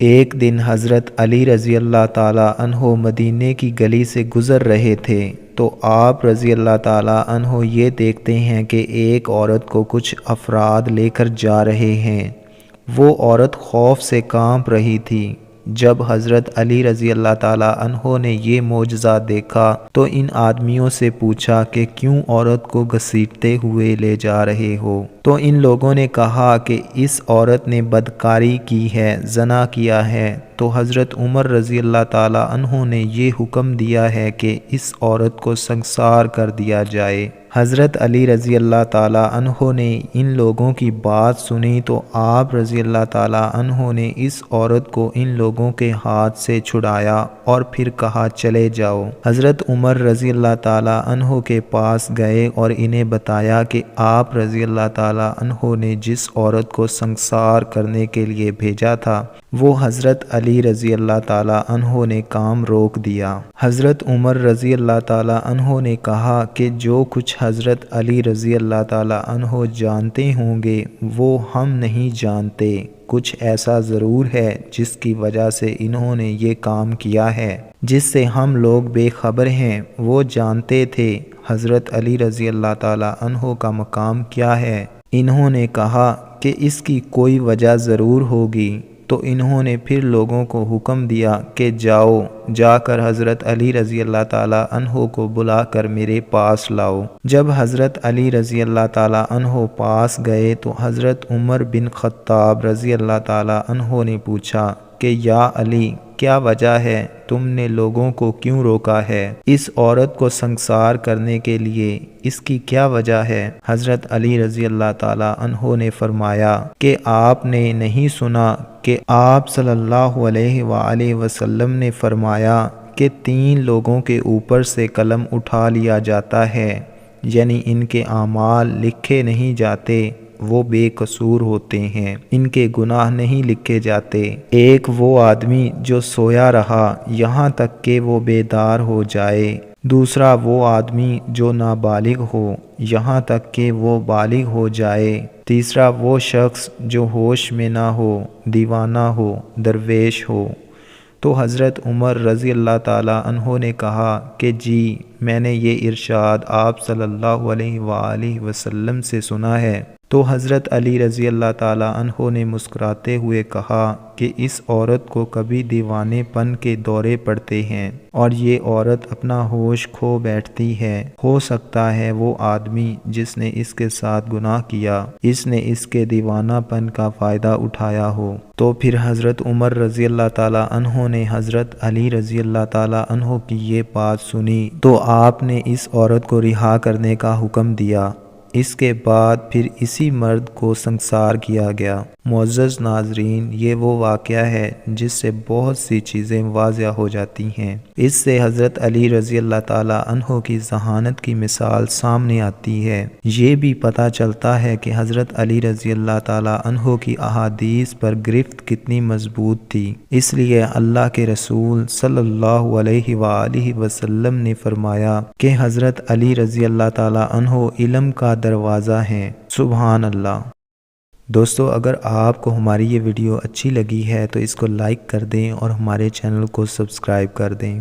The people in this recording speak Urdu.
ایک دن حضرت علی رضی اللہ تعالیٰ عنہ مدینے کی گلی سے گزر رہے تھے تو آپ رضی اللہ تعالیٰ عنہ یہ دیکھتے ہیں کہ ایک عورت کو کچھ افراد لے کر جا رہے ہیں۔ وہ عورت خوف سے کانپ رہی تھی۔ جب حضرت علی رضی اللہ تعالیٰ عنہ نے یہ معجزہ دیکھا تو ان آدمیوں سے پوچھا کہ کیوں عورت کو گھسیٹتے ہوئے لے جا رہے ہو؟ تو ان لوگوں نے کہا کہ اس عورت نے بدکاری کی ہے، زنا کیا ہے۔ تو حضرت عمر رضی اللہ تعالیٰ عنہ نے یہ حکم دیا ہے کہ اس عورت کو سنگسار کر دیا جائے۔ حضرت علی رضی اللہ تعالیٰ عنہ نے ان لوگوں کی بات سنی تو آپ رضی اللہ تعالیٰ عنہ نے اس عورت کو ان لوگوں کے ہاتھ سے چھڑایا اور پھر کہا چلے جاؤ۔ حضرت عمر رضی اللہ تعالیٰ عنہ کے پاس گئے اور انہیں بتایا کہ آپ رضی اللہ تعالیٰ عنہ نے جس عورت کو سنگسار کرنے کے لیے بھیجا تھا وہ حضرت علی رضی اللہ تعالیٰ عنہ نے کام روک دیا۔ حضرت عمر رضی اللہ تعالیٰ عنہ نے کہا کہ جو کچھ حضرت علی رضی اللہ تعالیٰ عنہ جانتے ہوں گے وہ ہم نہیں جانتے، کچھ ایسا ضرور ہے جس کی وجہ سے انہوں نے یہ کام کیا ہے جس سے ہم لوگ بے خبر ہیں۔ وہ جانتے تھے حضرت علی رضی اللہ تعالیٰ عنہ کا مقام کیا ہے۔ انہوں نے کہا کہ اس کی کوئی وجہ ضرور ہوگی، تو انہوں نے پھر لوگوں کو حکم دیا کہ جاؤ، جا کر حضرت علی رضی اللہ تعالیٰ عنہ کو بلا کر میرے پاس لاؤ۔ جب حضرت علی رضی اللہ تعالیٰ عنہ پاس گئے تو حضرت عمر بن خطاب رضی اللہ تعالیٰ عنہ نے پوچھا کہ یا علی، کیا وجہ ہے؟ تم نے لوگوں کو کیوں روکا ہے اس عورت کو سنگسار کرنے کے لیے؟ اس کی کیا وجہ ہے؟ حضرت علی رضی اللہ تعالیٰ عنہ نے فرمایا کہ آپ نے نہیں سنا کہ آپ صلی اللہ علیہ وآلہ وسلم نے فرمایا کہ 3 لوگوں کے اوپر سے قلم اٹھا لیا جاتا ہے، یعنی ان کے اعمال لکھے نہیں جاتے، وہ بے قصور ہوتے ہیں، ان کے گناہ نہیں لکھے جاتے۔ ایک وہ آدمی جو سویا رہا یہاں تک کہ وہ بیدار ہو جائے، دوسرا وہ آدمی جو نابالغ ہو یہاں تک کہ وہ بالغ ہو جائے، تیسرا وہ شخص جو ہوش میں نہ ہو، دیوانہ ہو، درویش ہو۔ تو حضرت عمر رضی اللہ تعالیٰ عنہ نے کہا کہ جی، میں نے یہ ارشاد آپ صلی اللہ علیہ وآلہ وسلم سے سنا ہے۔ تو حضرت علی رضی اللہ تعالیٰ عنہ نے مسکراتے ہوئے کہا کہ اس عورت کو کبھی دیوانے پن کے دورے پڑتے ہیں اور یہ عورت اپنا ہوش کھو بیٹھتی ہے۔ ہو سکتا ہے وہ آدمی جس نے اس کے ساتھ گناہ کیا، اس نے اس کے دیوانہ پن کا فائدہ اٹھایا ہو۔ تو پھر حضرت عمر رضی اللہ تعالیٰ عنہ نے حضرت علی رضی اللہ تعالیٰ عنہ کی یہ بات سنی تو آپ نے اس عورت کو رہا کرنے کا حکم دیا۔ اس کے بعد پھر اسی مرد کو سنگسار کیا گیا۔ معزز ناظرین، یہ وہ واقعہ ہے جس سے بہت سی چیزیں واضح ہو جاتی ہیں۔ اس سے حضرت علی رضی اللہ تعالیٰ عنہ کی ذہانت کی مثال سامنے آتی ہے۔ یہ بھی پتہ چلتا ہے کہ حضرت علی رضی اللہ تعالیٰ عنہ کی احادیث پر گرفت کتنی مضبوط تھی۔ اس لیے اللہ کے رسول صلی اللہ علیہ وآلہ وسلم نے فرمایا کہ حضرت علی رضی اللہ تعالیٰ عنہ علم کا دروازہ ہیں۔ سبحان اللہ۔ دوستو، اگر آپ کو ہماری یہ ویڈیو اچھی لگی ہے تو اس کو لائک کر دیں اور ہمارے چینل کو سبسکرائب کر دیں۔